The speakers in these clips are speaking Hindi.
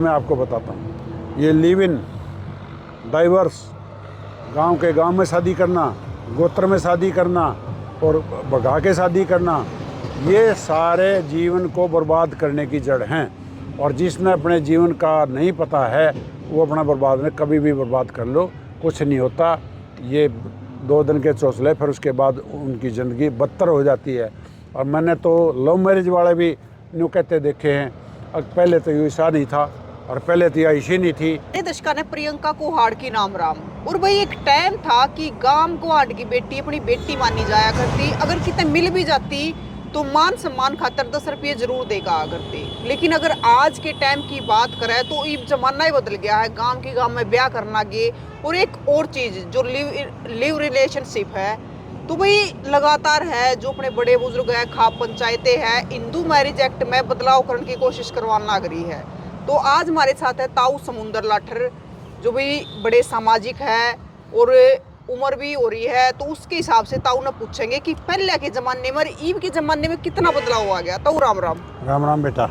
मैं आपको बताता हूँ, ये लिव इन, डाइवर्स, गांव के गांव में शादी करना, गोत्र में शादी करना और भगा के शादी करना, ये सारे जीवन को बर्बाद करने की जड़ हैं। और जिसने अपने जीवन का नहीं पता है वो अपना बर्बाद में कभी भी बर्बाद कर लो, कुछ नहीं होता। ये 2 दिन के चौसले, फिर उसके बाद उनकी ज़िंदगी बदतर हो जाती है। और मैंने तो लव मैरिज वाले भी यूँ कहते देखे हैं, पहले तो ऐसा नहीं था और पहले तो ऐसी नहीं थी। दशका ने प्रियंका को हाड़ की नाम राम। और भाई एक टाइम था कि गांव को हाड़ की बेटी अपनी बेटी मानी जाया करती, अगर कितने मिल भी जाती तो मान सम्मान खातर 10 रुपये जरूर देगा करते। लेकिन अगर आज के टाइम की बात करें तो ये जमाना ही बदल गया है। गांव की गांव में ब्याह करना गे और एक और चीज जो लिव रिलेशनशिप है, तो भाई लगातार है जो अपने बड़े बुजुर्ग है, खाप पंचायतें हैं, हिंदू मैरिज एक्ट में बदलाव करने की कोशिश करवाना रही है। तो आज हमारे साथ है ताऊ समुंदर लाठर, जो भी बड़े सामाजिक है और उम्र भी हो रही है। तो उसके हिसाब से ताऊ ने पूछेंगे कि पहले के जमाने में और ईब के जमाने में कितना बदलाव आ गया। ताऊ राम राम। राम राम बेटा।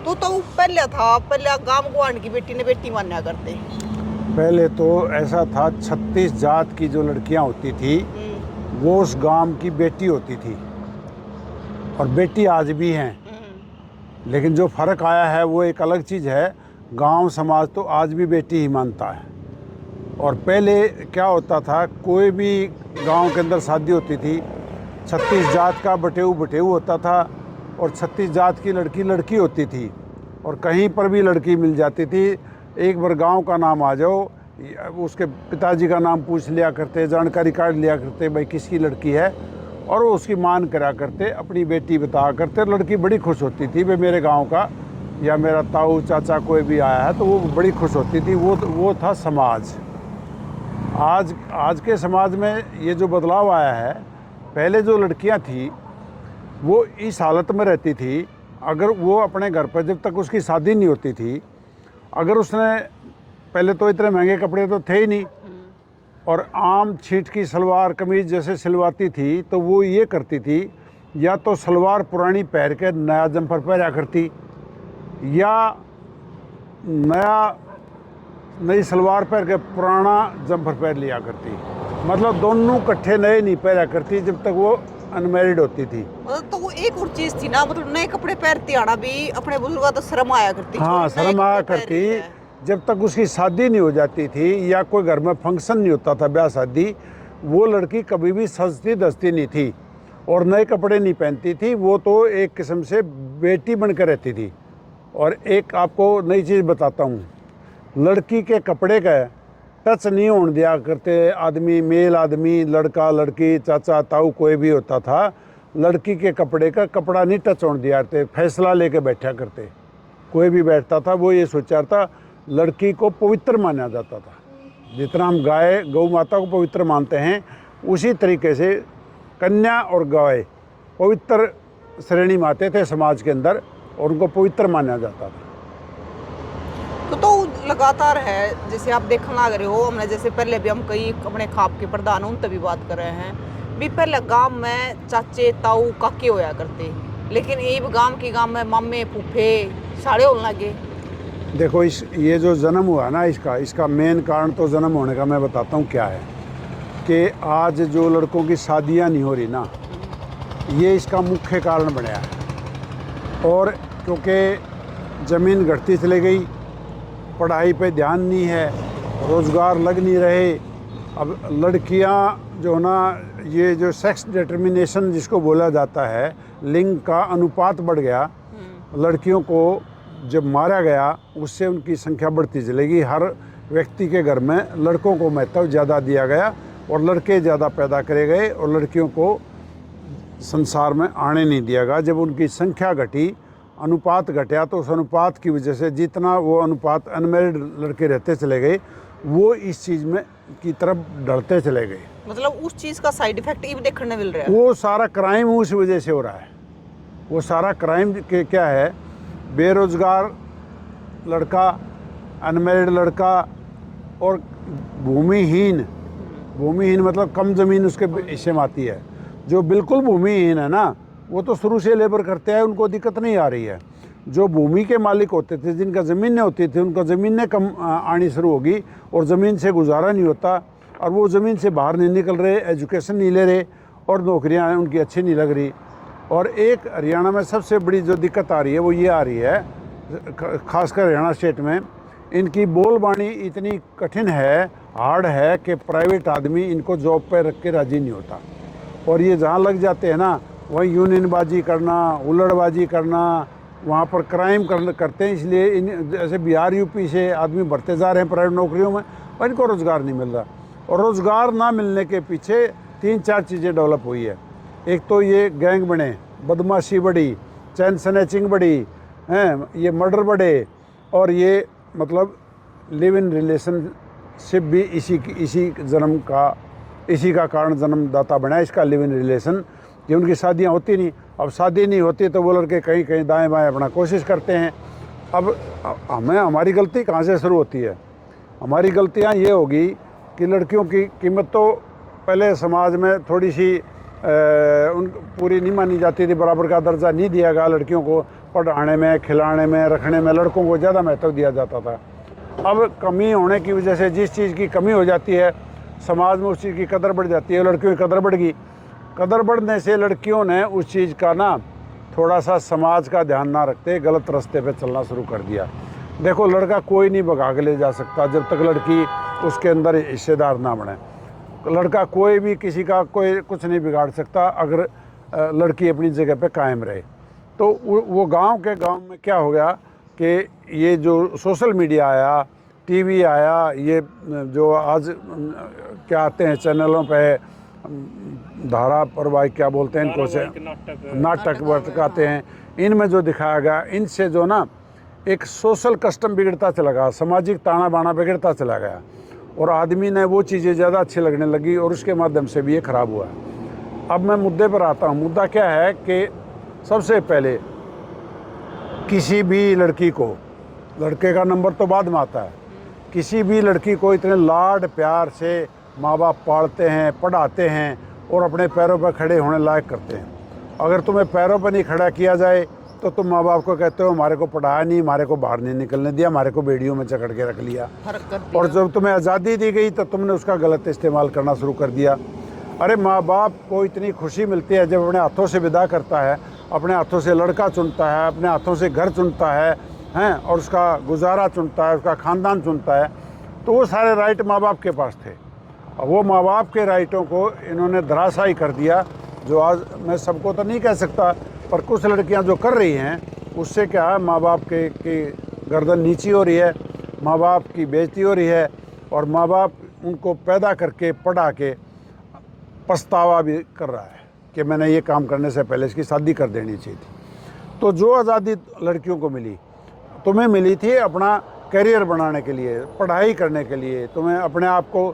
तो ताऊ पहले था, पहले गांव को आने की बेटी ने बेटी मान्या करते। पहले तो ऐसा था, 36 जात की जो लड़कियां होती थी वो उस गांव की बेटी होती थी और बेटी आज भी हैं। लेकिन जो फ़र्क आया है वो एक अलग चीज़ है। गांव समाज तो आज भी बेटी ही मानता है। और पहले क्या होता था, कोई भी गांव के अंदर शादी होती थी, 36 जात का बटेऊ बटेऊ होता था और 36 जात की लड़की लड़की होती थी। और कहीं पर भी लड़की मिल जाती थी, एक बार गांव का नाम आ जाओ, उसके पिताजी का नाम पूछ लिया करते, जानकारी काट लिया करते, भाई किसकी लड़की है, और वो उसकी मान करा करते, अपनी बेटी बताया करते। लड़की बड़ी खुश होती थी, भाई मेरे गांव का या मेरा ताऊ चाचा कोई भी आया है, तो वो बड़ी खुश होती थी। वो था समाज। आज के समाज में ये जो बदलाव आया है, पहले जो लड़कियां थी वो इस हालत में रहती थी, अगर वो अपने घर पर जब तक उसकी शादी नहीं होती थी, अगर उसने, पहले तो इतने महंगे कपड़े तो थे ही नहीं, और आम छीट की सलवार कमीज जैसे सिलवाती थी, तो वो ये करती थी, या तो सलवार पुरानी पहन के नया जम्पर पहना करती, या नई सलवार पहन के पुराना जम्पर पहन लिया करती। मतलब दोनों इकट्ठे नए नहीं पहना करती जब तक वो अनमैरिड होती थी। मतलब तो वो एक और चीज थी ना, मतलब नए कपड़े पहनती आना भी अपने बुजुर्गों तो शर्म आया करती। हाँ, शर्म आया करती जब तक उसकी शादी नहीं हो जाती थी या कोई घर में फंक्शन नहीं होता था, ब्याह शादी, वो लड़की कभी भी सजती धजती नहीं थी और नए कपड़े नहीं पहनती थी। वो तो एक किस्म से बेटी बनकर रहती थी। और एक आपको नई चीज़ बताता हूँ, लड़की के कपड़े का टच नहीं होने दिया करते आदमी, मेल आदमी, लड़का लड़की, चाचा ताऊ कोई भी होता था, लड़की के कपड़े का कपड़ा नहीं टच होने दिया करते, फैसला लेके बैठा करते। कोई भी बैठता था वो ये सोचा था, लड़की को पवित्र माना जाता था। जितना हम गाय गौ माता को पवित्र मानते हैं, उसी तरीके से कन्या और गाय पवित्र श्रेणी में आते थे समाज के अंदर और उनको पवित्र माना जाता था। तो लगातार है, जैसे आप देखने लग रहे हो, हमने जैसे पहले भी हम कई अपने खाप के प्रधान उन तभी बात कर रहे हैं भी, पहले गांव में चाचे ताऊ काके होया करते, लेकिन ये गांव में मामे फूफे सारे होने लगे। देखो, ये जो जन्म हुआ ना, इसका मेन कारण तो जन्म होने का मैं बताता हूँ क्या है, कि आज जो लड़कों की शादियाँ नहीं हो रही ना, ये इसका मुख्य कारण बनया है। और क्योंकि ज़मीन घटती चली गई, पढ़ाई पे ध्यान नहीं है, रोज़गार लग नहीं रहे। अब लड़कियां जो ना, ये जो सेक्स डिटर्मिनेशन जिसको बोला जाता है, लिंग का अनुपात बढ़ गया। लड़कियों को जब मारा गया, उससे उनकी संख्या बढ़ती चलेगी। हर व्यक्ति के घर में लड़कों को महत्व ज़्यादा दिया गया और लड़के ज़्यादा पैदा करे गए और लड़कियों को संसार में आने नहीं दिया गया। जब उनकी संख्या घटी, अनुपात घटा, तो उस अनुपात की वजह से जितना वो अनुपात अनमैरिड लड़के रहते चले गए, वो इस चीज़ में की तरफ ढलते चले गए। मतलब उस चीज़ का साइड इफेक्ट ये देखने मिल रहा है। वो सारा क्राइम उस वजह से हो रहा है। वो सारा क्राइम के क्या है, बेरोजगार लड़का, अनमैरिड लड़का और भूमिहीन मतलब कम ज़मीन उसके हिस्से में आती है। जो बिल्कुल भूमिहीन है ना, वो तो शुरू से लेबर करते हैं, उनको दिक्कत नहीं आ रही है। जो भूमि के मालिक होते थे, जिनका ज़मीनें होती थी, उनको ज़मीनें कम आनी शुरू होगी और ज़मीन से गुजारा नहीं होता और वो ज़मीन से बाहर नहीं निकल रहे, एजुकेशन नहीं ले रहे और नौकरियां उनकी अच्छी नहीं लग रही। और एक हरियाणा में सबसे बड़ी जो दिक्कत आ रही है वो ये आ रही है, खासकर हरियाणा स्टेट में, इनकी बोलबानी इतनी कठिन है, हार्ड है कि प्राइवेट आदमी इनको जॉब पर रख के राज़ी नहीं होता। और ये जहाँ लग जाते हैं ना, वहीं यूनियनबाजी करना, हुल्लड़बाजी करना, वहाँ पर क्राइम करते हैं। इसलिए इन जैसे बिहार यूपी से आदमी बढ़ते जा रहे हैं प्राइवेट नौकरियों में और इनको रोज़गार नहीं मिल रहा। और रोज़गार ना मिलने के पीछे 3-4 चीज़ें डेवलप हुई है। एक तो ये गैंग बने, बदमाशी बढ़ी, चैन स्नैचिंग बढ़ी हैं, ये मर्डर बढ़े और ये मतलब लिव इन रिलेशनशिप भी इसी का कारण जन्मदाता बना है इसका लिव इन रिलेशन, कि उनकी शादियां होती नहीं। अब शादी नहीं होती तो वो लड़के कहीं कहीं दाएं बाएं अपना कोशिश करते हैं। अब हमारी गलती कहाँ से शुरू होती है? हमारी गलतियाँ ये होगी कि लड़कियों की कीमत तो पहले समाज में थोड़ी सी उन पूरी नहीं मानी जाती थी, बराबर का दर्जा नहीं दिया गया लड़कियों को, पढ़ाने में, खिलाने में, रखने में लड़कों को ज़्यादा महत्व दिया जाता था। अब कमी होने की वजह से जिस चीज़ की कमी हो जाती है समाज में, उस चीज़ की कदर बढ़ जाती है। लड़कियों की कदर बढ़ गई, कदर बढ़ने से लड़कियों ने उस चीज़ का ना थोड़ा सा समाज का ध्यान ना रखते गलत रास्ते पे चलना शुरू कर दिया। देखो, लड़का कोई नहीं भगा के ले जा सकता जब तक लड़की उसके अंदर हिस्सेदार ना बने। लड़का कोई भी किसी का कोई कुछ नहीं बिगाड़ सकता अगर लड़की अपनी जगह पे कायम रहे। तो वो गांव में क्या हो गया कि ये जो सोशल मीडिया आया, टीवी आया, ये जो आज क्या आते हैं चैनलों पे, धारा पर क्या बोलते हैं इनको से, नाटक आते हैं, इनमें जो दिखाया गया, इनसे जो ना एक सोशल कस्टम बिगड़ता चला गया, सामाजिक ताना बाना बिगड़ता चला गया और आदमी ने वो चीज़ें ज़्यादा अच्छी लगने लगी और उसके माध्यम से भी ये ख़राब हुआ। अब मैं मुद्दे पर आता हूँ। मुद्दा क्या है कि सबसे पहले किसी भी लड़की को, लड़के का नंबर तो बाद में आता है, किसी भी लड़की को इतने लाड प्यार से माँ बाप पालते हैं, पढ़ाते हैं और अपने पैरों पर खड़े होने लायक करते हैं। अगर तुम्हें पैरों पर नहीं खड़ा किया जाए तो तुम माँ बाप को कहते हो हमारे को पढ़ाया नहीं, हमारे को बाहर नहीं निकलने दिया, हमारे को बेड़ियों में जकड़ के रख लिया। और जब तुम्हें आज़ादी दी गई तो तुमने उसका गलत इस्तेमाल करना शुरू कर दिया। अरे माँ बाप को इतनी खुशी मिलती है जब अपने हाथों से विदा करता है, अपने हाथों से लड़का चुनता है, अपने हाथों से घर चुनता है और उसका गुजारा चुनता है, उसका ख़ानदान चुनता है। तो वो सारे राइट माँ बाप के पास थे। और वो माँ बाप के राइटों को इन्होंने धराशायी कर दिया। जो आज मैं सबको तो नहीं कह सकता, पर कुछ लड़कियां जो कर रही हैं उससे क्या है, माँ बाप की गर्दन नीची हो रही है, माँ बाप की बेइज्जती हो रही है और माँ बाप उनको पैदा करके पढ़ा के पछतावा भी कर रहा है कि मैंने ये काम करने से पहले इसकी शादी कर देनी चाहिए थी। तो जो आज़ादी लड़कियों को मिली, तुम्हें मिली थी अपना करियर बनाने के लिए, पढ़ाई करने के लिए, तुम्हें अपने आप को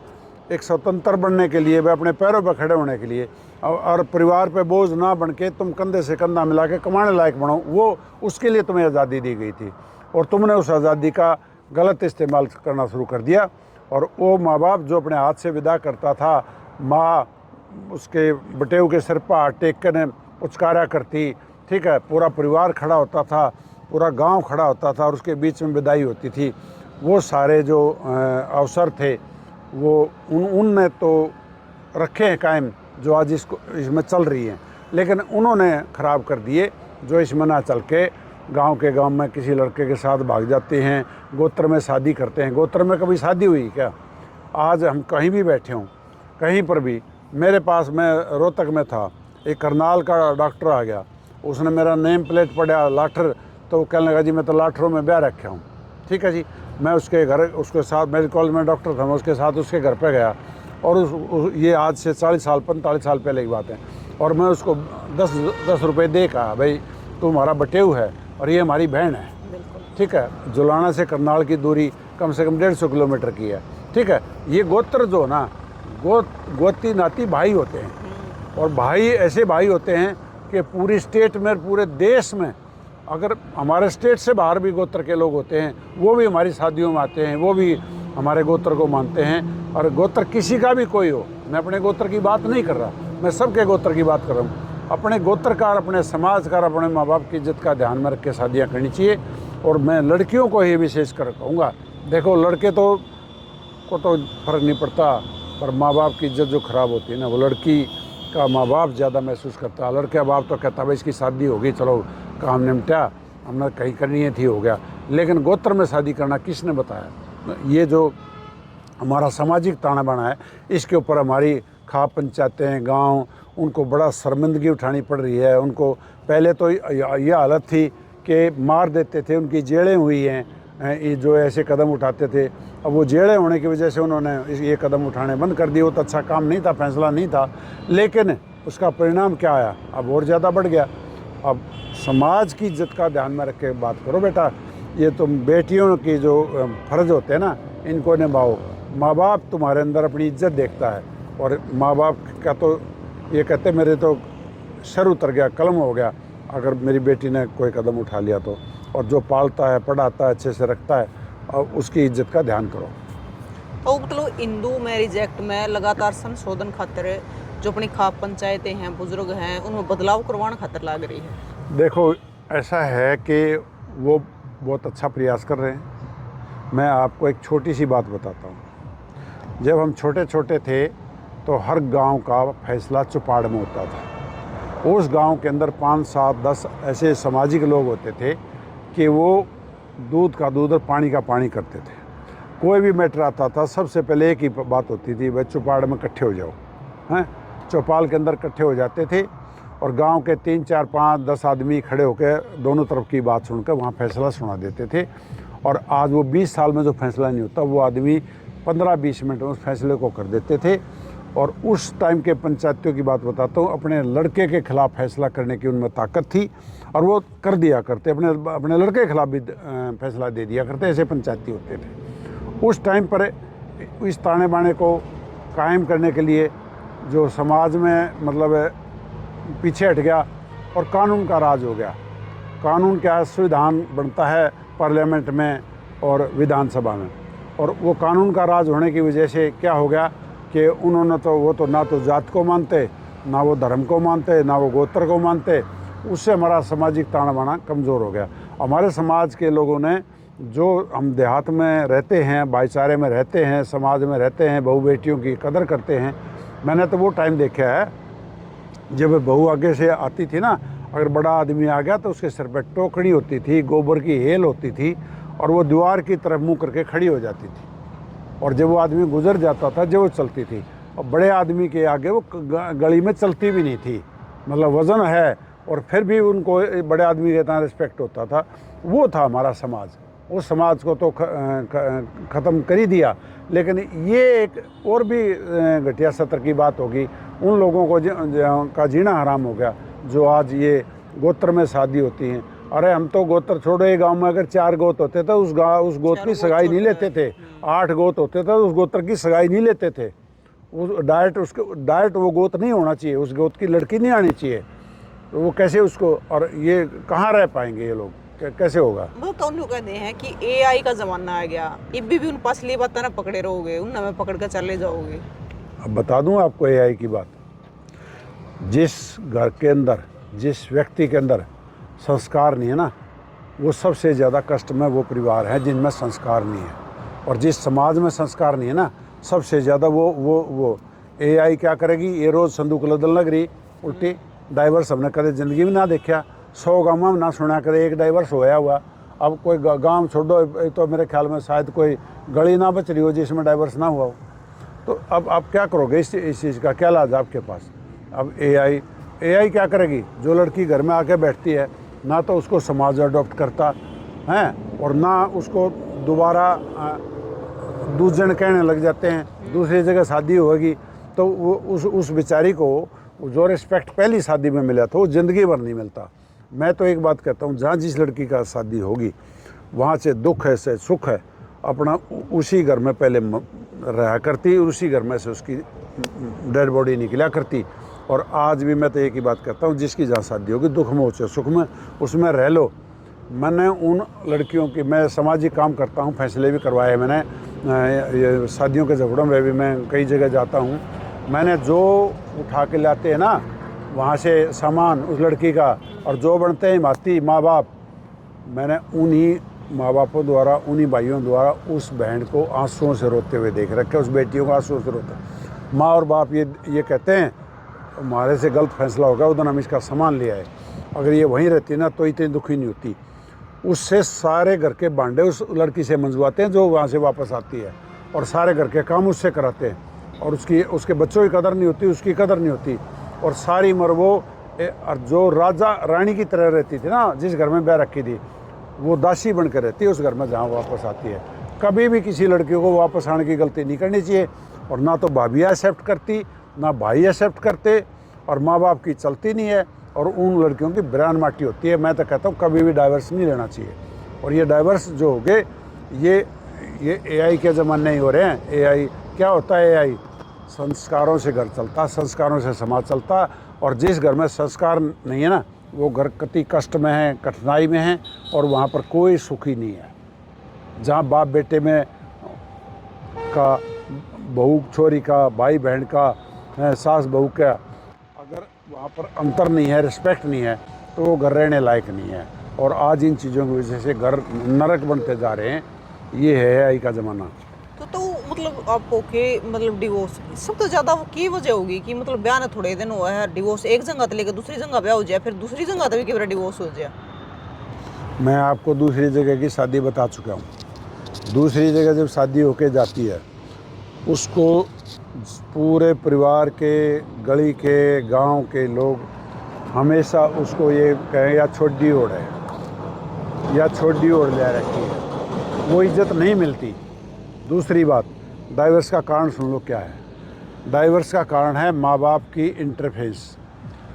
एक स्वतंत्र बनने के लिए, वे अपने पैरों पर खड़े होने के लिए और परिवार पे बोझ ना बन के तुम कंधे से कंधा मिला के कमाने लायक बनो, वो उसके लिए तुम्हें आज़ादी दी गई थी। और तुमने उस आज़ादी का गलत इस्तेमाल करना शुरू कर दिया। और वो माँ बाप जो अपने हाथ से विदा करता था, माँ उसके बटेऊ के सिर पर हाथ टेक कर पुचकारा करती, ठीक है, पूरा परिवार खड़ा होता था, पूरा गांव खड़ा होता था और उसके बीच में विदाई होती थी। वो सारे जो अवसर थे वो उनने तो रखे हैं कायम, जो आज इसमें चल रही हैं, लेकिन उन्होंने ख़राब कर दिए। जो इसमें ना चल के गांव में किसी लड़के के साथ भाग जाते हैं, गोत्र में शादी करते हैं। गोत्र में कभी शादी हुई क्या? आज हम कहीं भी बैठे हों, कहीं पर भी, मेरे पास, मैं रोहतक में था, एक करनाल का डॉक्टर आ गया, उसने मेरा नेम प्लेट पढ़ा लाठर, तो वो कहने लगा जी मैं तो लाठरों में ब्याह रखा हूँ। ठीक है जी, मैं उसके घर, उसके साथ, मेरे कॉलेज में डॉक्टर था, मैं उसके साथ उसके घर पे गया और ये आज से 40 साल 45 साल पहले की बात है। और मैं उसको 10 रुपये दे कहा, भाई तू हमारा बटेऊ है और ये हमारी बहन है, ठीक है। जुलाना से करनाल की दूरी कम से कम 150 किलोमीटर की है, ठीक है। ये गोत्र जो ना, गोती नाती भाई होते हैं और भाई ऐसे भाई होते हैं कि पूरी स्टेट में, पूरे देश में, अगर हमारे स्टेट से बाहर भी गोत्र के लोग होते हैं, वो भी हमारी शादियों में आते हैं, वो भी हमारे गोत्र को मानते हैं। और गोत्र किसी का भी कोई हो, मैं अपने गोत्र की बात नहीं कर रहा, मैं सबके गोत्र की बात कर रहा हूँ। अपने गोत्रकार, अपने समाजकार, अपने माँ बाप की इज्जत का ध्यान में रख के शादियाँ करनी चाहिए। और मैं लड़कियों को ही विशेष कर कहूँगा, देखो लड़के को तो फ़र्क नहीं पड़ता, पर माँ बाप की इज्जत जो ख़राब होती है ना, वो लड़की का माँ बाप ज़्यादा महसूस करता है। लड़के बाप तो कहता भाई इसकी शादी होगी, चलो काम निपटा, हमने कहीं करनी है थी, हो गया। लेकिन गोत्र में शादी करना किसने बताया? ये जो हमारा सामाजिक ताना बाना है, इसके ऊपर हमारी खाप पंचायतें, गांव, उनको बड़ा शर्मिंदगी उठानी पड़ रही है। उनको पहले तो ये हालत थी कि मार देते थे, उनकी जेलें हुई हैं ये जो ऐसे कदम उठाते थे। अब वो जेलें होने की वजह से उन्होंने ये कदम उठाने बंद कर दिए। वो तो अच्छा काम नहीं था, फैसला नहीं था, लेकिन उसका परिणाम क्या आया? अब और ज़्यादा बढ़ गया। अब समाज की इज्जत का ध्यान में रख के बात करो बेटा। ये तुम बेटियों की जो फ़र्ज़ होते हैं ना, इनको निभाओ। माँ बाप तुम्हारे अंदर अपनी इज्जत देखता है, और माँ बाप का तो ये कहते मेरे तो सर उतर गया, कलम हो गया अगर मेरी बेटी ने कोई कदम उठा लिया तो। और जो पालता है, पढ़ाता है, अच्छे से रखता है, और उसकी इज्जत का ध्यान करो। तो मतलब हिंदू मैरिज एक्ट में लगातार संशोधन खातिर जो अपनी खाप पंचायतें हैं, बुजुर्ग हैं, उनमें बदलाव करवाना खातिर लग रही है। देखो ऐसा है कि वो बहुत अच्छा प्रयास कर रहे हैं। मैं आपको एक छोटी सी बात बताता हूँ। जब हम छोटे छोटे थे तो हर गांव का फैसला चौपाड़ में होता था। उस गांव के अंदर 5, 7, 10 ऐसे सामाजिक लोग होते थे कि वो दूध का दूध और पानी का पानी करते थे। कोई भी मैटर आता था, सबसे पहले एक ही बात होती थी, भाई चौपाड़ में इकट्ठे हो जाओ। हैं, चौपाल के अंदर इकट्ठे हो जाते थे, और गांव के 3, 4, 5, 10 आदमी खड़े होकर दोनों तरफ की बात सुनकर वहाँ फैसला सुना देते थे। और आज वो 20 साल में जो फैसला नहीं होता, वो आदमी 15-20 मिनट में उस फैसले को कर देते थे। और उस टाइम के पंचायतियों की बात बताता हूँ, अपने लड़के के खिलाफ फैसला करने की उनमें ताकत थी, और वो कर दिया करते, अपने लड़के के खिलाफ भी फैसला दे दिया करते। ऐसे पंचायती होते थे उस टाइम पर। इस ताने बाने को कायम करने के लिए जो समाज में मतलब पीछे हट गया, और कानून का राज हो गया। कानून क्या है? संविधान बनता है पार्लियामेंट में और विधानसभा में, और वो कानून का राज होने की वजह से क्या हो गया कि उन्होंने तो वो तो ना तो जात को मानते, ना वो धर्म को मानते, ना वो गोत्र को मानते। उससे हमारा सामाजिक ताना बाना कमज़ोर हो गया। हमारे समाज के लोगों ने, जो हम देहात में रहते हैं, भाईचारे में रहते हैं, समाज में रहते हैं, बहू बेटियों की कदर करते हैं। मैंने तो वो टाइम देखा है जब बहू आगे से आती थी ना, अगर बड़ा आदमी आ गया तो उसके सिर पर टोकरी होती थी, गोबर की हेल होती थी, और वो दीवार की तरफ मुँह करके खड़ी हो जाती थी। और जब वो आदमी गुजर जाता था, जब वो चलती थी, और बड़े आदमी के आगे वो गली में चलती भी नहीं थी। मतलब वज़न है, और फिर भी उनको बड़े आदमी के इतना रिस्पेक्ट होता था। वो था हमारा समाज। उस समाज को तो ख़त्म कर ही दिया। लेकिन ये एक और भी घटिया सत्र की बात होगी, उन लोगों को का जीना हराम हो गया जो आज ये गोत्र में शादी होती हैं। अरे हम तो गोत्र छोड़ो, एक गांव में अगर 4 गोत होते थे, उस गोत्र की सगाई नहीं लेते थे। 8 गोत होते थे, उस गोत्र की सगाई नहीं लेते थे। उस डायरेक्ट वो गोत नहीं होना चाहिए, उस गोत की लड़की नहीं आनी चाहिए। तो वो कैसे उसको, और ये कहाँ रह पाएंगे ये लोग, कैसे होगा? वो तो उन्होंने कहते हैं कि एआई का ज़माना आ गया, इब्बी भी उन पसली बात ना पकड़े रहोगे, उन हमें पकड़ कर चले जाओगे। अब बता दूं आपको एआई की बात। जिस घर के अंदर, जिस व्यक्ति के अंदर संस्कार नहीं है ना, वो सबसे ज़्यादा कष्ट में वो परिवार है जिनमें संस्कार नहीं है। और जिस समाज में संस्कार नहीं है ना, सबसे ज़्यादा वो एआई क्या करेगी? ये रोज़ संदूक लदन लग रही उल्टी। डाइवर्स हमने कदे ज़िंदगी में ना देखा, 100 गाँव में ना सुना करे एक डाइवर्स होया हुआ। अब कोई गांव छोड़ो, तो मेरे ख्याल में शायद कोई गली ना बच रही हो जिसमें डाइवर्स ना हुआ हो। तो अब आप क्या करोगे? इस चीज़ का क्या इलाज आपके पास? अब एआई क्या करेगी? जो लड़की घर में आके बैठती है, ना तो उसको समाज अडॉप्ट करता है, और ना उसको दोबारा दूसरे कहने लग जाते हैं, दूसरी जगह शादी होगी तो वो उस बेचारी को जो रिस्पेक्ट पहली शादी में मिला था वो ज़िंदगी भर नहीं मिलता। मैं तो एक बात कहता हूँ, जहाँ जिस लड़की का शादी होगी वहाँ से दुख है से सुख है, अपना उसी घर में पहले रहा करती, उसी घर में से उसकी डेड बॉडी निकला करती। और आज भी मैं तो एक ही बात कहता हूँ, जिसकी जहाँ शादी होगी, दुख में हो चाहे सुख में, उसमें रह लो। मैंने उन लड़कियों की, मैं सामाजिक काम करता हूँ, फैसले भी करवाए मैंने, ये शादियों के झगड़ों में भी मैं कई जगह जाता हूँ। मैंने जो उठा के लाते हैं ना, वहाँ से सामान उस लड़की का, और जो बनते हैं हिमाती माँ बाप, मैंने उन्हीं माँ बापों द्वारा, उन्हीं भाइयों द्वारा उस बहन को आंसुओं से रोते हुए देख रखे, उस बेटियों को आंसुओं से रोते। माँ और बाप ये कहते हैं हमारे से गलत फैसला होगा, उधर हम इसका सामान ले आए, अगर ये वहीं रहती ना तो इतनी दुखी नहीं होती। उससे सारे घर के भांडे उस लड़की से मंजवाते हैं जो वहाँ से वापस आती है, और सारे घर के काम उससे कराते हैं, और उसके बच्चों की कदर नहीं होती, उसकी कदर नहीं होती। और सारी उम्र वो और जो राजा रानी की तरह रहती थी ना, जिस घर में ब्याह रखी थी, वो दासी बन कर रहती है उस घर में जहाँ वापस आती है। कभी भी किसी लड़की को वापस आने की गलती नहीं करनी चाहिए, और ना तो भाभी एक्सेप्ट करती, ना भाई एक्सेप्ट करते, और माँ बाप की चलती नहीं है, और उन लड़कियों की ब्रांड माटी होती है। मैं तो कहता हूँ कभी भी डाइवर्स नहीं लेना चाहिए। और ये डाइवर्स जो हो गए, ये AI के ज़माने ही हो रहे हैं। AI क्या होता है? AI संस्कारों से घर चलता, संस्कारों से समाज चलता, और जिस घर में संस्कार नहीं है ना, वो घर कति कष्ट में है, कठिनाई में है, और वहाँ पर कोई सुखी नहीं है। जहाँ बाप बेटे में का, बहू छोरी का, भाई बहन का, सास बहू का, अगर वहाँ पर अंतर नहीं है, रिस्पेक्ट नहीं है, तो वो घर रहने लायक नहीं है। और आज इन चीज़ों की वजह से घर नरक बनते जा रहे हैं। ये है AI का ज़माना। तो मतलब आपको के मतलब डिवोर्स सब तो ज़्यादा की वजह होगी कि मतलब ब्याह ना थोड़े दिन हुआ है, डिवोर्स एक जगह तो लेकर दूसरी जगह ब्याह हो जाए, फिर दूसरी जगह तो भी कि डिवोर्स हो जाए। मैं आपको दूसरी जगह की शादी बता चुका हूँ। दूसरी जगह जब शादी होके जाती है, उसको पूरे परिवार के, गली के, गांव के लोग हमेशा उसको ये कहें या छोटी ओढ़ है, या छोटी ओढ़ ले रखी है, वो इज्जत नहीं मिलती। दूसरी बात, डाइवर्स का कारण सुन लो क्या है। डाइवर्स का कारण है माँ बाप की इंटरफेरेंस।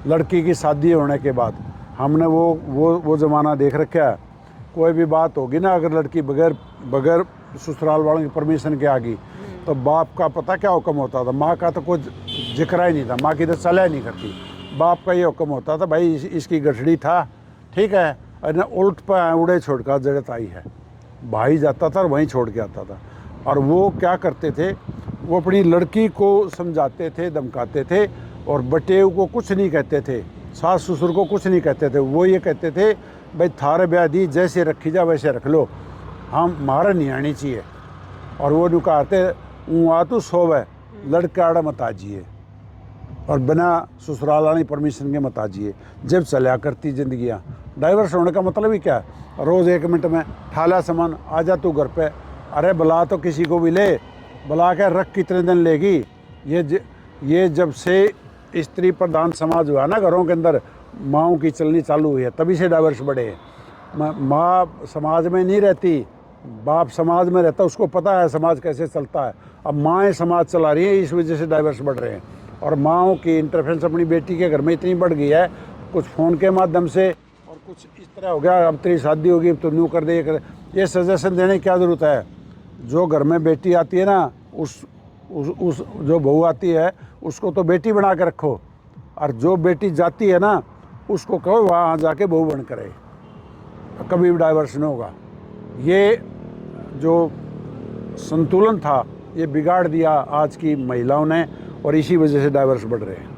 लड़की की शादी होने के बाद हमने वो ज़माना देख रखा है। कोई भी बात होगी ना, अगर लड़की बगैर ससुराल वालों की परमिशन के आ गई, तो बाप का पता क्या हुक्म होता था? माँ का तो कुछ जिक्र ही नहीं था, माँ की तो सलाह नहीं करती। बाप का ये हुक्म होता था, भाई इसकी गठड़ी था, ठीक है, और उल्ट पर उड़े छोड़ कर जगत आई है। भाई जाता था और वहीं छोड़ के आता था। और वो क्या करते थे, वो अपनी लड़की को समझाते थे, धमकाते थे, और बटेव को कुछ नहीं कहते थे, सास ससुर को कुछ नहीं कहते थे। वो ये कहते थे, भाई थारे ब्याह दी जैसे रखी जा वैसे रख लो, हम मारा नहीं आनी चाहिए। और वो जो कहते आ तो सोव है, लड़का आड़ा मत आजिए, और बिना ससुराल वाली परमिशन के मत आजिए। जब चला करती जिंदगियाँ। डाइवर्स होने का मतलब ही क्या है? रोज़ 1 मिनट में ठाला सामान, आ जा तू घर पे, अरे बुला तो किसी को भी ले, बुला के रख कितने दिन लेगी। ये जब से स्त्री प्रधान समाज हुआ ना घरों के अंदर, माँओं की चलनी चालू हुई है, तभी से डाइवर्स बढ़े हैं। माँ समाज में नहीं रहती, बाप समाज में रहता, उसको पता है समाज कैसे चलता है। अब माएँ समाज चला रही हैं, इस वजह से डाइवर्स बढ़ रहे हैं। और माँओं की इंटरफेरेंस अपनी बेटी के घर में इतनी बढ़ गई है, कुछ फ़ोन के माध्यम से, और कुछ इस तरह हो गया, अब तेरी शादी होगी तो न्यू कर दे, ये कर। ये सजेशन देने की क्या ज़रूरत है? जो घर में बेटी आती है ना, उस जो बहू आती है, उसको तो बेटी बना के रखो, और जो बेटी जाती है ना, उसको कहो वहाँ जाके बहू बन करे। कभी भी डाइवर्स नहीं होगा। ये जो संतुलन था, ये बिगाड़ दिया आज की महिलाओं ने, और इसी वजह से डाइवर्स बढ़ रहे हैं।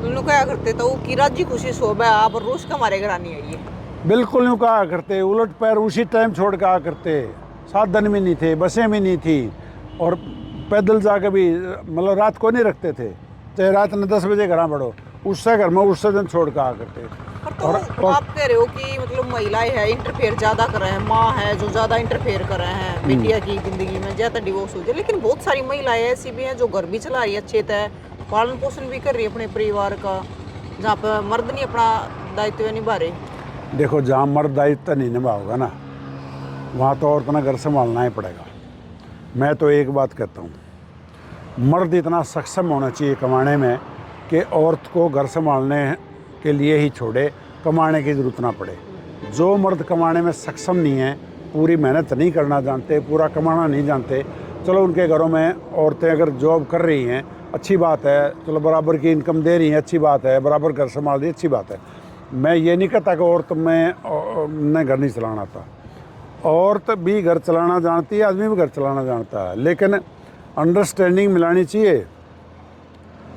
लोग क्या करते तो कि राजी खुशी सोबा आप रोज का हमारे घर आनी है। ये बिल्कुल नहीं कहा करते, उलट पैर उसी टाइम छोड़ के आ करते। साधन भी नहीं थे, बसें भी नहीं थी, और पैदल जाके भी मतलब रात को नहीं रखते थे, चाहे रात में 10 बजे घर बढ़ो, उससे घर में उससे दिन छोड़ कर आ करते। तो आप कह रहे हो कि मतलब महिलाएं है इंटरफेयर ज़्यादा कर रहे हैं, माँ है जो ज़्यादा इंटरफेयर कर रहे हैं बेटिया की ज़िंदगी में, ज़्यादा डिवोर्स हो जाए। लेकिन बहुत सारी महिलाएं ऐसी भी हैं जो घर भी चला रही है अच्छे तरह, पालन पोषण भी कर रही है अपने परिवार का, जहाँ पर मर्द नहीं अपना दायित्व निभा रहे। देखो, जहाँ मर्द दायित्व नहीं निभाओगा ना, वहाँ तो औरत ने घर संभालना ही पड़ेगा। मैं तो एक बात कहता हूँ, मर्द इतना सक्षम होना चाहिए कमाने में कि औरत को घर संभालने के लिए ही छोड़े, कमाने की ज़रूरत ना पड़े। जो मर्द कमाने में सक्षम नहीं है, पूरी मेहनत नहीं करना जानते, पूरा कमाना नहीं जानते, चलो उनके घरों में औरतें अगर जॉब कर रही हैं अच्छी बात है, चलो बराबर की इनकम दे रही हैं अच्छी बात है, बराबर घर संभाल रही है अच्छी बात है। मैं ये नहीं कहता कि औरत में घर नहीं चलाना आता, औरत भी घर चलाना जानती है, आदमी भी घर चलाना जानता है, लेकिन अंडरस्टैंडिंग मिलानी चाहिए।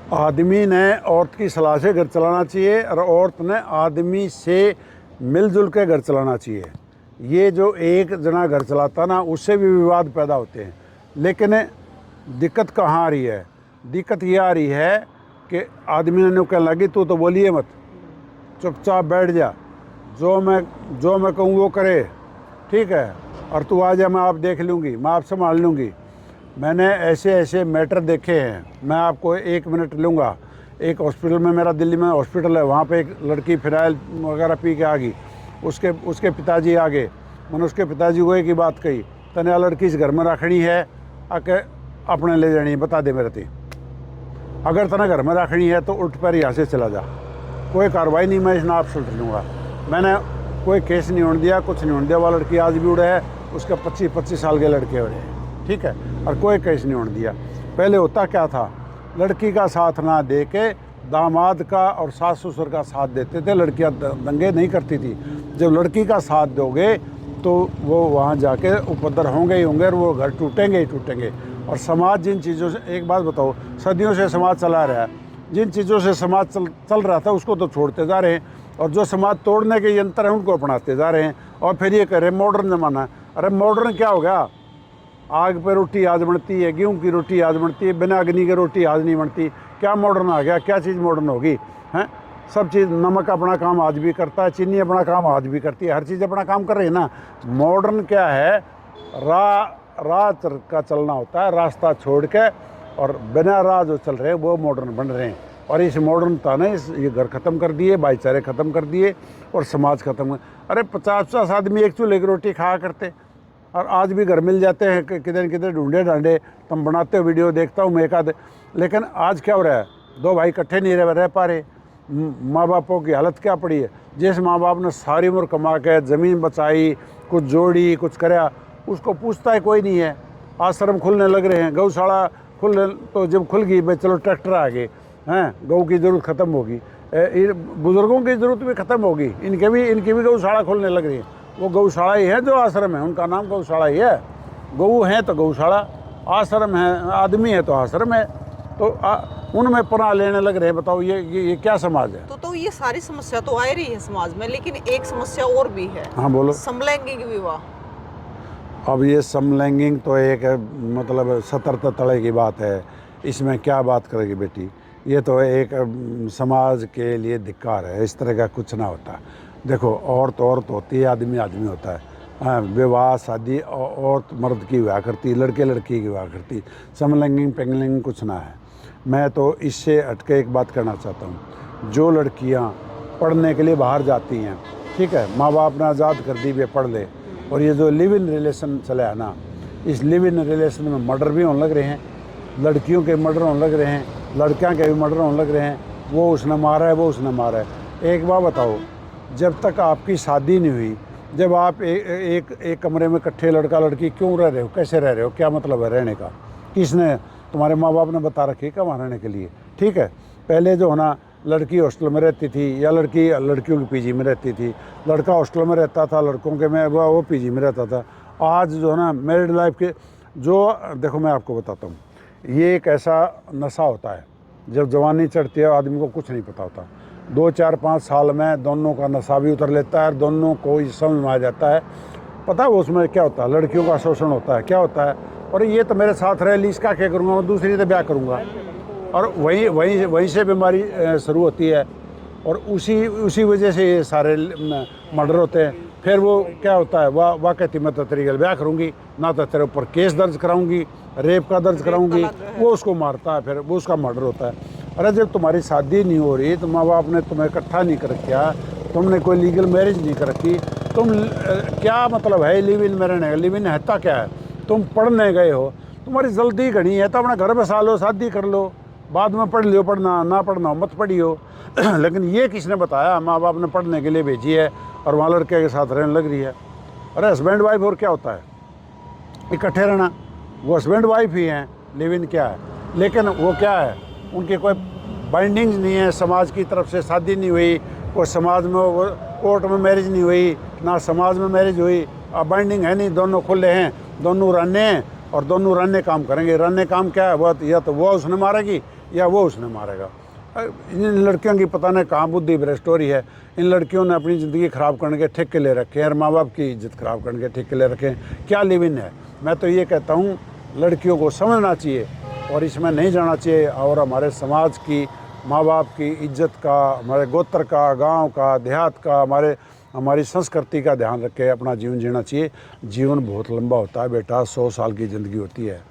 आदमी ने औरत की सलाह से घर चलाना चाहिए और औरत ने आदमी से मिलजुल के घर चलाना चाहिए। ये जो एक जना घर चलाता ना, उससे भी विवाद पैदा होते हैं। लेकिन दिक्कत कहाँ आ रही है? दिक्कत ये आ रही है कि आदमी ने कहने लगी तू तो बोलिए मत, चुपचाप बैठ जा, जो मैं कहूँ वो करे, ठीक है, और तू आ जा, मैं आप देख लूँगी, मैं आप संभाल लूँगी। मैंने ऐसे ऐसे मैटर देखे हैं, मैं आपको 1 मिनट लूँगा। एक हॉस्पिटल में, मेरा दिल्ली में हॉस्पिटल है, वहाँ पे एक लड़की फिनाइल वगैरह पी के आ गई, उसके पिताजी आ गए। मैंने उसके पिताजी को एक ही बात कही, तने लड़की इस घर में रखनी है आके अपने ले जानी है, बता दे मेरे ती। अगर तना घर में रखनी है तो उठ पर यहाँ से चला जा, कोई कार्रवाई नहीं, मैं इस नाप सुलट लूँगा। मैंने कोई केस नहीं होने दिया, कुछ नहीं होने दिया। वह लड़की आज भी उड़े है, उसके 25 साल के लड़के हो रहे हैं, ठीक है, और कोई केस नहीं होने दिया। पहले होता क्या था, लड़की का साथ ना दे के दामाद का और सास ससुर का साथ देते थे, लड़कियां दंगे नहीं करती थी। जब लड़की का साथ दोगे तो वो वहाँ जाके उपद्र होंगे ही होंगे और वो घर टूटेंगे ही टूटेंगे। और समाज जिन चीज़ों से, एक बात बताओ, सदियों से समाज चला रहा है, जिन चीज़ों से समाज चल रहा था उसको तो छोड़ते जा रहे हैं, और जो समाज तोड़ने के यंत्र हैं उनको अपनाते जा रहे हैं। और फिर ये कह रहे हैं मॉडर्न ज़माना। अरे मॉडर्न क्या हो गया? आग पे रोटी आज बनती है, गेहूं की रोटी आज बनती है, बिना अग्नि की रोटी आज नहीं बनती। क्या मॉडर्न आ गया? क्या चीज़ मॉडर्न होगी? हैं, सब चीज़, नमक अपना काम आज भी करता है, चीनी अपना काम आज भी करती है, हर चीज़ अपना काम कर रही है ना। मॉडर्न क्या है? राह का चलना होता है, रास्ता छोड़ के, और बिना राह जो चल रहे हैं वो मॉडर्न बन रहे हैं। और इस मॉडर्नता ने ये घर ख़त्म कर दिए, भाईचारे ख़त्म कर दिए और समाज ख़त्म। अरे 50 आदमी एक चूल्हे की रोटी खाया करते, और आज भी घर मिल जाते हैं, किधर किधर ढूंढे ढांडे। तुम बनाते हो, वीडियो देखता हूँ मैं एक आध। लेकिन आज क्या हो रहा है? 2 भाई इकट्ठे नहीं रह पा रहे। माँ बापों की हालत क्या पड़ी है? जिस माँ बाप ने सारी उम्र कमा के ज़मीन बचाई, कुछ जोड़ी, कुछ कराया, उसको पूछता है कोई नहीं है। आश्रम खुलने लग रहे हैं, गौशाला खुलने, तो जब खुल गई भाई चलो ट्रैक्टर आ गए हैं, गऊ की ज़रूरत ख़त्म होगी, बुज़ुर्गों की ज़रूरत भी ख़त्म होगी, इनकी भी गौशाला खुलने लग रही है। वो गौशाला ही है जो आश्रम है, उनका नाम गौशाला ही है। गऊ है तो गौशाला, आश्रम है, आदमी है तो आश्रम है, तो उनमें पनाह लेने लग रहे हैं। बताओ ये क्या समाज है? तो ये सारी समस्या तो आ रही है समाज में, लेकिन एक समस्या और भी है। हाँ बोलो। समलैंगिक विवाह। अब ये समलैंगिक तो एक मतलब 70 तले की बात है, इसमें क्या बात करेगी बेटी? ये तो एक समाज के लिए धिक्कार है, इस तरह का कुछ ना होता। देखो, औरत होती है, आदमी होता है। हाँ, विवाह शादी औरत मर्द की विवाह करती, लड़के लड़की की विवाह करती, समलैंगिक पेंगलिंग कुछ ना है। मैं तो इससे हटके एक बात करना चाहता हूँ, जो लड़कियाँ पढ़ने के लिए बाहर जाती हैं, ठीक है, माँ बाप ने आज़ाद कर दी, वे पढ़ ले। और ये जो लिव इन रिलेशन चला है ना, इस लिव इन रिलेशन में मर्डर भी होने लग रहे हैं, लड़कियों के मर्डर होने लग रहे हैं, लड़कियां के भी मर्डर होने लग रहे हैं। वो उसने मारा है, वो उसने मारा है। एक बात बताओ, जब तक आपकी शादी नहीं हुई, जब आप एक कमरे में इकट्ठे लड़का लड़की क्यों रह रहे हो, कैसे रह रहे हो, क्या मतलब है रहने का? किसने, तुम्हारे माँ बाप ने बता रखी है क्या वहाँ रहने के लिए? ठीक है, पहले जो है ना, लड़की हॉस्टल में रहती थी, या लड़कियों की पीजी में रहती थी, लड़का हॉस्टल में रहता था, लड़कों के में वो पीजी में रहता था। आज जो है ना, मैरिड लाइफ के जो, देखो मैं आपको बताता हूँ, ये एक ऐसा नशा होता है, जब जवानी चढ़ती है आदमी को कुछ नहीं पता होता, 2, 4, 5 साल में दोनों का नशा भी उतर लेता है, दोनों को समझ में आ जाता है। पता है उसमें क्या होता है? लड़कियों का शोषण होता है। क्या होता है? और ये तो मेरे साथ रह ली, इसका क्या करूँगा, मैं दूसरी तो ब्याह करूँगा। और वहीं से बीमारी शुरू होती है, और उसी वजह से ये सारे मर्डर होते हैं। फिर वो क्या होता है, वाह कहती मैं तो तेरी ब्याह करूँगी, ना तो तेरे ऊपर केस दर्ज कराऊँगी, रेप का दर्ज कराऊँगी, वो उसको मारता है, फिर वो उसका मर्डर होता है। अरे जब तुम्हारी शादी नहीं हो रही, तो माँ बाप ने तुम्हें इकट्ठा नहीं कर रखा, तुमने कोई लीगल मैरिज नहीं कर रखी, तुम क्या मतलब है लिव इन में रहने का? लिव इन हत्या क्या है? तुम पढ़ने गए हो, तुम्हारी जल्दी घड़ी है, तो अपना घर बसा लो, शादी कर लो, बाद में पढ़ लियो, पढ़ना ना पढ़ना मत पढ़ियो। लेकिन ये किसने बताया? माँ बाप ने पढ़ने के लिए भेजी है और वहाँ लड़के के साथ रहने लग रही है। अरे हस्बैंड वाइफ और क्या होता है? इकट्ठे रहना, वो हस्बैंड वाइफ ही हैं, लिव इन क्या है? लेकिन वो क्या है, उनकी कोई बाइंडिंग्स नहीं है, समाज की तरफ से शादी नहीं हुई, कोई समाज में वो कोर्ट में मैरिज नहीं हुई, ना समाज में मैरिज हुई, अब बाइंडिंग है नहीं, दोनों खुले हैं, दोनों रहने हैं और दोनों रहने काम करेंगे। रहने काम क्या है? वो या तो वो उसने मारेगी या वो उसने मारेगा। इन लड़कियों की पता नहीं कहाँ बुद्धि भ्रष्ट हो रही है। इन लड़कियों ने अपनी ज़िंदगी ख़राब करने के ठेके ले रखे हैं और माँ बाप की इज्जत ख़राब करने के ठेके ले रखे हैं। क्या लिव इन है? मैं तो ये कहता हूँ लड़कियों को समझना चाहिए और इसमें नहीं जाना चाहिए, और हमारे समाज की, माँ बाप की इज्जत का, हमारे गोत्र का, गांव का, देहात का, हमारी संस्कृति का ध्यान रख के अपना जीवन जीना चाहिए। जीवन बहुत लंबा होता है बेटा, 100 साल की ज़िंदगी होती है।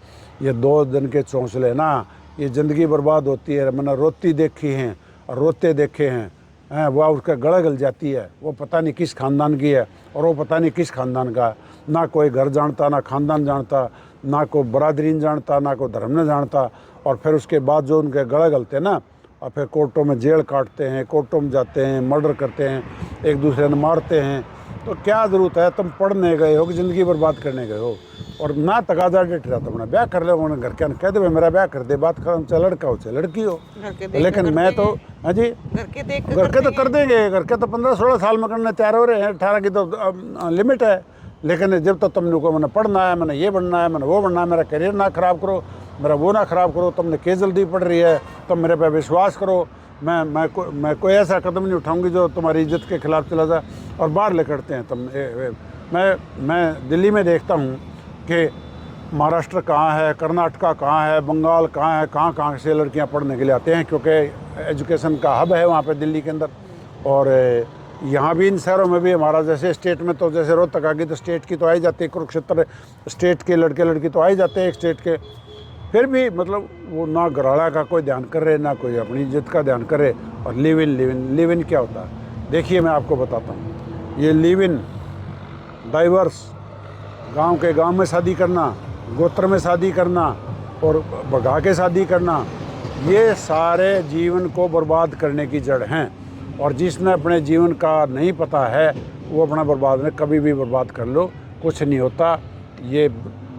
ये 2 दिन के चौंसले ना, ये ज़िंदगी बर्बाद होती है। मैंने रोती देखी हैं और रोते देखे हैं, वह उसका गला गल जाती है। वो पता नहीं किस खानदान की है और वो पता नहीं किस खानदान का, ना कोई घर जानता, ना खानदान जानता, ना कोई बरादरीन जानता, ना कोई धर्म न जानता। और फिर उसके बाद जो उनके गला गलते ना, और फिर कोर्टों में जेल काटते हैं, कोर्टों में जाते हैं, मर्डर करते हैं, एक दूसरे ने मारते हैं। तो क्या ज़रूरत है? तुम पढ़ने गए हो कि ज़िंदगी बर्बाद करने गए हो? और ना तकाजा डेट रहा तुमने ब्याह कर ले, उन्होंने घर के कह दे भाई मेरा ब्याह कर दे, बात खत्म, चाहे लड़का हो चाहे लड़की हो। लेकिन मैं तो, हाँ जी, घर के तो कर देंगे, घर के तो 15-16 साल में करने तैयार हो रहे हैं, 18 की तो लिमिट है। लेकिन जब तक तुमने को मैंने पढ़ना है, मैंने ये बनना है, मैंने वो बनना है, मेरा करियर ना ख़राब करो, मेरा वो ना ख़राब करो, तुमने क्या जल्दी पढ़ रही है, तुम मेरे पे विश्वास करो, मैं कोई ऐसा कदम नहीं उठाऊंगी जो तुम्हारी इज्जत के खिलाफ चला जाए। और बाहर ले करते हैं तुम। मैं दिल्ली में देखता हूँ कि महाराष्ट्र कहाँ है, कर्नाटका कहाँ है, बंगाल कहाँ है, कहाँ से लड़कियाँ पढ़ने के लिए आते हैं, क्योंकि एजुकेशन का हब है वहाँ पे दिल्ली के अंदर। और यहाँ भी इन शहरों में भी हमारा जैसे स्टेट में तो जैसे रोहतक आ गई तो स्टेट की तो आई जाती है, कुरुक्षेत्र स्टेट के लड़के लड़की तो आ ही जाते हैं एक स्टेट के। फिर भी मतलब वो ना घराड़ा का कोई ध्यान कर रहे, ना कोई अपनी इज्जत का ध्यान करे। और लिव इन क्या होता है? देखिए मैं आपको बताता हूँ। ये लिव इन, डाइवर्स, गांव के गांव में शादी करना, गोत्र में शादी करना और भगा के शादी करना, ये सारे जीवन को बर्बाद करने की जड़ हैं। और जिसने अपने जीवन का नहीं पता है वो अपना बर्बाद में कभी भी बर्बाद कर लो, कुछ नहीं होता। ये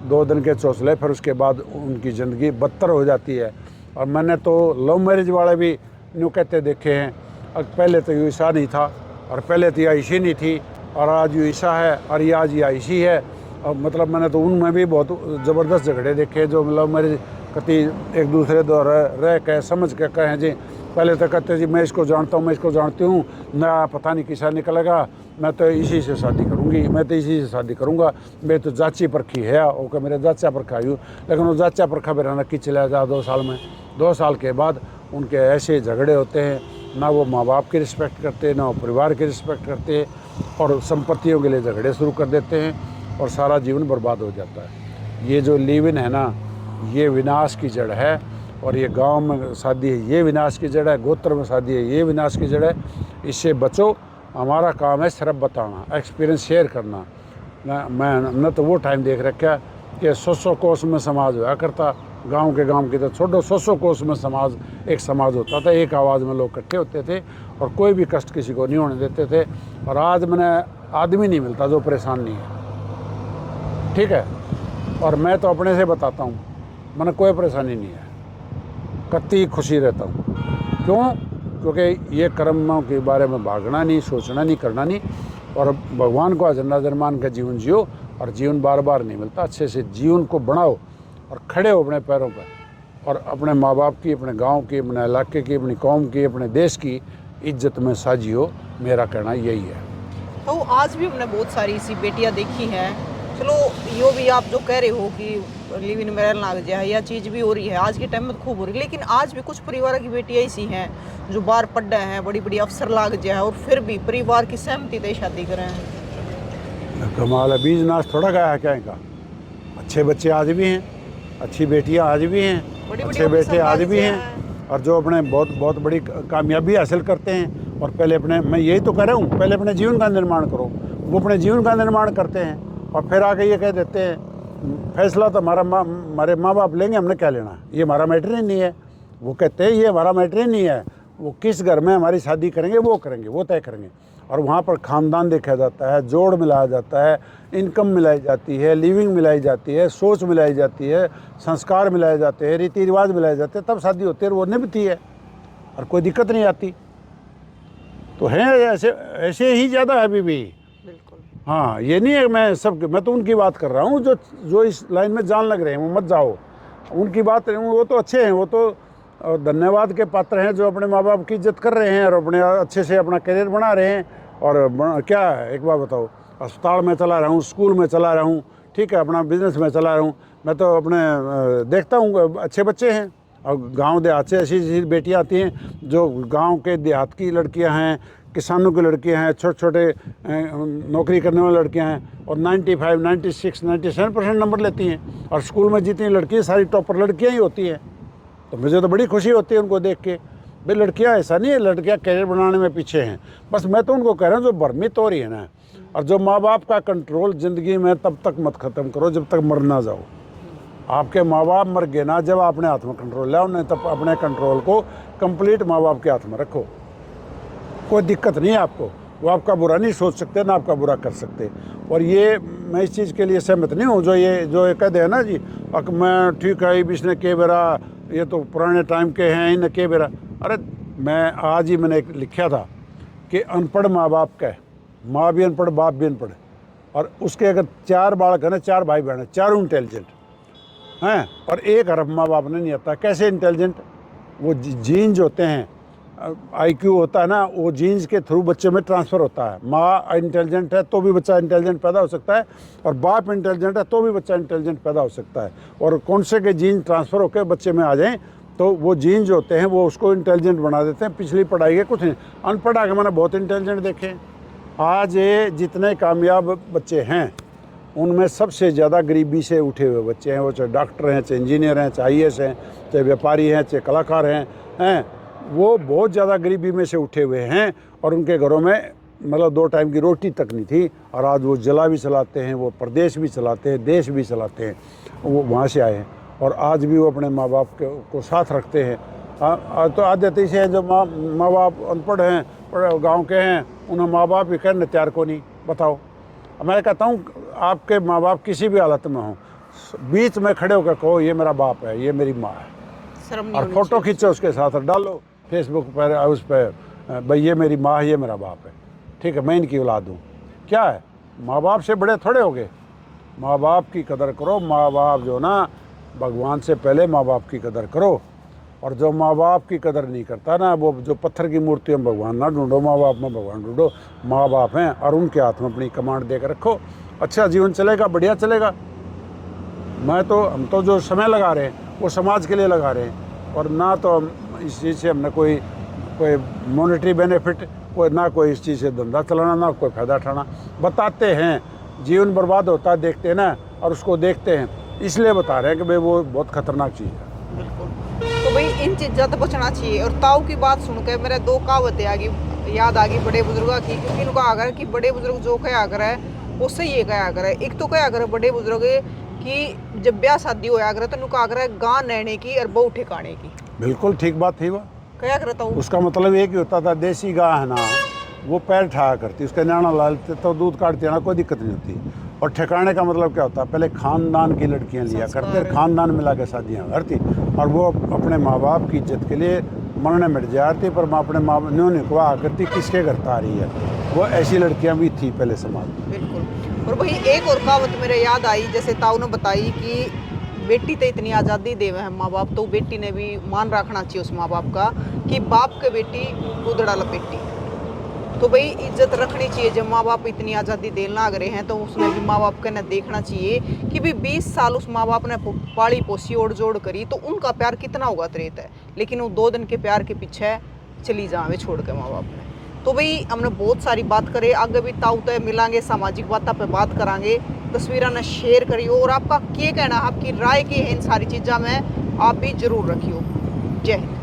2 दिन के चौसले, फिर उसके बाद उनकी ज़िंदगी बदतर हो जाती है। और मैंने तो लव मैरिज वाले भी यूँ कहते देखे हैं, अब पहले तो ईसा नहीं था, और पहले तो आयशी नहीं थी, और आज ईसा है, और ये आज आयशी है। और मतलब मैंने तो उनमें भी बहुत ज़बरदस्त झगड़े देखे जो लव मैरिज कति एक दूसरे दो रह के समझ के कहें जी, पहले तो कहते जी मैं इसको जानता हूँ, मैं इसको जानती हूँ, ना पता नहीं किसा निकलेगा, मैं तो इसी से शादी करूँगी, मैं तो इसी से शादी करूँगा, मैं तो जाची परखी है, ओके मेरे जाचा परखा हूँ। लेकिन वो जाचा परखा मेरा नक्की चला जा 2 साल में, 2 साल के बाद उनके ऐसे झगड़े होते हैं, ना वो माँ बाप की रिस्पेक्ट करते, ना वो परिवार की रिस्पेक्ट करते, और संपत्तियों के लिए झगड़े शुरू कर देते हैं और सारा जीवन बर्बाद हो जाता है। ये जो लिव इन है ना, ये विनाश की जड़ है। और ये गांव में शादी है, ये विनाश की जड़ है, गोत्र में शादी है, ये विनाश की जड़ है। इससे बचो। हमारा काम है सिर्फ बताना, एक्सपीरियंस शेयर करना। मैं न तो वो टाइम देख रखा कि 100 कोस में समाज हुआ करता, गांव की तो छोड़ो, 100 कोस में एक समाज होता था, एक आवाज़ में लोग इकट्ठे होते थे और कोई भी कष्ट किसी को नहीं होने देते थे। और आज मैंने आदमी नहीं मिलता जो परेशान नहीं है, ठीक है। और मैं तो अपने से बताता हूँ, मैंने कोई परेशानी नहीं है, कतई खुशी रहता हूँ। क्यों? क्योंकि ये कर्मों के बारे में भागना नहीं, सोचना नहीं, करना नहीं, और भगवान को नजर मान के जीवन जियो। और जीवन बार बार नहीं मिलता, अच्छे से जीवन को बनाओ और खड़े हो अपने पैरों पर, और अपने माँ बाप की, अपने गांव की, अपने इलाके की, अपनी कौम की, अपने देश की इज्जत में साजियो। मेरा कहना यही है। तो आज भी हमने बहुत सारी ऐसी बेटियां देखी हैं। चलो यो भी आप जो कह रहे हो कि लिव इन मैरिज लाग जाए, यह चीज़ भी हो रही है आज के टाइम में, खूब हो रही है। लेकिन आज भी कुछ परिवार की बेटियां ऐसी हैं जो बाहर पढ़ रहे हैं, बड़ी बड़ी अफसर लाग जाए, और फिर भी परिवार की सहमति से शादी कर रहे हैं। कमाल है, बीज नाश थोड़ा गया है क्या इनका। अच्छे बच्चे आज भी हैं, अच्छी बेटियां आज भी हैं, अच्छे बेटे आज भी हैं, और जो अपने बहुत बड़ी कामयाबी हासिल करते हैं। और पहले अपने, मैं यही तो कह रहा हूँ, पहले अपने जीवन का निर्माण करो। वो अपने जीवन का निर्माण करते हैं और फिर आके ये कह देते हैं फैसला तो हमारे माँ बाप लेंगे, हमने क्या लेना, ये हमारा मैटर ही नहीं है। वो कहते हैं ये हमारा मैटर ही नहीं है, वो किस घर में हमारी शादी करेंगे वो करेंगे, वो तय करेंगे। और वहाँ पर ख़ानदान देखा जाता है, जोड़ मिलाया जाता है, इनकम मिलाई जाती है, लिविंग मिलाई जाती है, सोच मिलाई जाती है, संस्कार मिलाए जाते हैं, रीति रिवाज मिलाए जाते हैं, तब शादी होती है और वो निभती है और कोई दिक्कत नहीं आती। तो हैं ऐसे ही ज़्यादा है अभी भी। बिल्कुल। हाँ, ये नहीं है मैं तो उनकी बात कर रहा हूँ जो इस लाइन में जान लग रहे हैं, वो मत जाओ। उनकी बात वो तो अच्छे हैं, वो तो और धन्यवाद के पात्र हैं जो अपने माँ बाप की इज्जत कर रहे हैं और अपने अच्छे से अपना करियर बना रहे हैं। और क्या है, एक बार बताओ, अस्पताल में चला रहा हूँ, स्कूल में चला रहा हूँ, ठीक है, अपना बिजनेस में चला रहा हूँ। मैं तो अपने देखता हूँ अच्छे बच्चे हैं। और गांव देहात से ऐसी ऐसी बेटियाँ आती हैं जो गांव के देहात की लड़कियां हैं, किसानों की लड़कियां हैं, छोटे छोटे नौकरी करने वाली लड़कियां हैं और 95, 96, 97% नंबर लेती हैं। और स्कूल में जितनी लड़कियाँ सारी टॉपर लड़कियाँ ही होती हैं। तो मुझे तो बड़ी खुशी होती है उनको देख के। भाई लड़कियां ऐसा नहीं है, लड़कियां करियर बनाने में पीछे हैं। बस मैं तो उनको कह रहा हूँ जो भ्रमित हो रही है ना, और जो माँ बाप का कंट्रोल ज़िंदगी में तब तक मत ख़त्म करो जब तक मर ना जाओ। आपके माँ बाप मर गए ना जब आपने हाथ में कंट्रोल लिया, उन्हें तब अपने कंट्रोल को कंप्लीट माँ बाप के हाथ में रखो। कोई दिक्कत नहीं है आपको, वो आपका बुरा नहीं सोच सकते ना आपका बुरा कर सकते। और ये मैं इस चीज़ के लिए सहमत नहीं हूँ जो ये कहते हैं ना जी, मैं ठीक है इसने के बेरा, ये तो पुराने टाइम के हैं इन्हें के बेरा। अरे मैं आज ही मैंने एक लिखा था कि अनपढ़ माँ बाप का है, माँ भी अनपढ़ बाप भी अनपढ़, और उसके अगर 4 बालक है ना, 4 भाई बहन है, चारों इंटेलिजेंट हैं और एक हरफ माँ बाप ने नहीं आता। कैसे इंटेलिजेंट? वो जीन्स होते हैं, IQ होता है ना, वो जीन्स के थ्रू बच्चे में ट्रांसफ़र होता है। माँ इंटेलिजेंट है तो भी बच्चा इंटेलिजेंट पैदा हो सकता है, और बाप इंटेलिजेंट है तो भी बच्चा इंटेलिजेंट पैदा हो सकता है। और कौन से के जीन ट्रांसफ़र होकर बच्चे में आ जाएं तो वो जीन जो होते हैं वो उसको इंटेलिजेंट बना देते हैं। पिछली पढ़ाई के कुछ नहीं, अनपढ़ आगे मैंने बहुत इंटेलिजेंट देखे। आज ये जितने कामयाब बच्चे हैं उनमें सबसे ज़्यादा गरीबी से उठे हुए बच्चे हैं। वो चाहे डॉक्टर हैं, चाहे इंजीनियर हैं, चाहे IAS हैं, चाहे व्यापारी हैं, चाहे कलाकार हैं, वो बहुत ज़्यादा गरीबी में से उठे हुए हैं। और उनके घरों में मतलब 2 टाइम की रोटी तक नहीं थी, और आज वो जिला भी चलाते हैं, वो प्रदेश भी चलाते हैं, देश भी चलाते हैं। वो वहाँ से आए हैं और आज भी वो अपने माँ बाप को साथ रखते हैं। तो आदत से जो माँ बाप अनपढ़ हैं, गाँव के हैं, उन्हें माँ बाप भी कहने तैयार को नहीं। बताओ, मैं कहता हूँ आपके माँ बाप किसी भी हालत में हों, बीच में खड़े होकर कहो ये मेरा बाप है, ये मेरी माँ है, और फोटो खींचो उसके साथ और डालो फेसबुक पर, उस पर, भाई ये मेरी माँ है, ये मेरा बाप है, ठीक है, मैं इनकी औलाद हूँ। क्या है, माँ बाप से बड़े थोड़े हो गए। माँ बाप की कदर करो। माँ बाप जो ना, भगवान से पहले माँ बाप की कदर करो। और जो माँ बाप की कदर नहीं करता ना, वो जो पत्थर की मूर्ति में भगवान ना ढूंढो, माँ बाप में भगवान ढूंढो। माँ बाप हैं और उनके हाथ में अपनी कमांड देकर रखो, अच्छा जीवन चलेगा, बढ़िया चलेगा। हम तो जो समय लगा रहे हैं वो समाज के लिए लगा रहे हैं, और ना तो हम इस चीज़ से हमने कोई मॉनेटरी बेनिफिट, ना कोई इस चीज़ से धंधा चलाना, ना कोई फ़ायदा उठाना। बताते हैं जीवन बर्बाद होता है, देखते हैं ना, और उसको देखते हैं, इसलिए बता रहे हैं कि भाई वो बहुत ख़तरनाक चीज़ है। तो भाई इन चीज़ों से बचना चाहिए। और ताऊ की बात सुनकर मेरे 2 कहावतें याद आ गई बड़े बुजुर्गों की, क्योंकि इनको आगर कि बड़े बुजुर्ग जो कहा आगर है उससे ये कहा आगर है। एक तो कहा आगर बड़े बुजुर्ग कि जब ब्याह शादी हो आगर तो उनको आगर है गां नहने की और बहू ठिकाने की। बिल्कुल ठीक बात थी। वो क्या करता हूँ, उसका मतलब एक ही होता था, देसी गां है ना वो पैर ठा करती, उसका न्याणा लालते तो दूध काटती है ना, कोई दिक्कत नहीं होती। और ठिकाने का मतलब क्या होता है, पहले खानदान की लड़कियां लिया करते, खानदान मिला के शादियाँ करती, और वो अपने माँ बाप की इज्जत के लिए मरने मिट जाती, पर मैं अपने माँ न्योने को आ करती किसके घर आ रही है। वो ऐसी लड़कियां भी थी पहले समाज में। बिल्कुल। और वही एक और कहावत मेरे याद आई, जैसे ताऊ ने बताई कि बेटी तो इतनी आज़ादी देवे है माँ बाप, तो बेटी ने भी मान रखना चाहिए उस माँ बाप का कि बाप के बेटी उदड़ा लपेटी। तो भाई इज्जत रखनी चाहिए। जब माँ बाप इतनी आज़ादी देना लग रहे हैं तो उसने भी माँ बाप का न देखना चाहिए कि भी 20 साल उस माँ बाप ने पाली पोसी ओढ़ जोड़ करी, तो उनका प्यार कितना होगा त्रेत है, लेकिन वो 2 दिन के प्यार के पीछे चली जावे छोड़ के माँ बाप ने। तो भाई हमने बहुत सारी बात करे, आगे भी ताऊ तय मिलांगे, सामाजिक बातों पे बात करांगे। तस्वीरें ने शेयर करियो, और आपका क्या कहना, आपकी राय की है इन सारी चीज़ों में, आप भी जरूर रखियो। जय हिंद।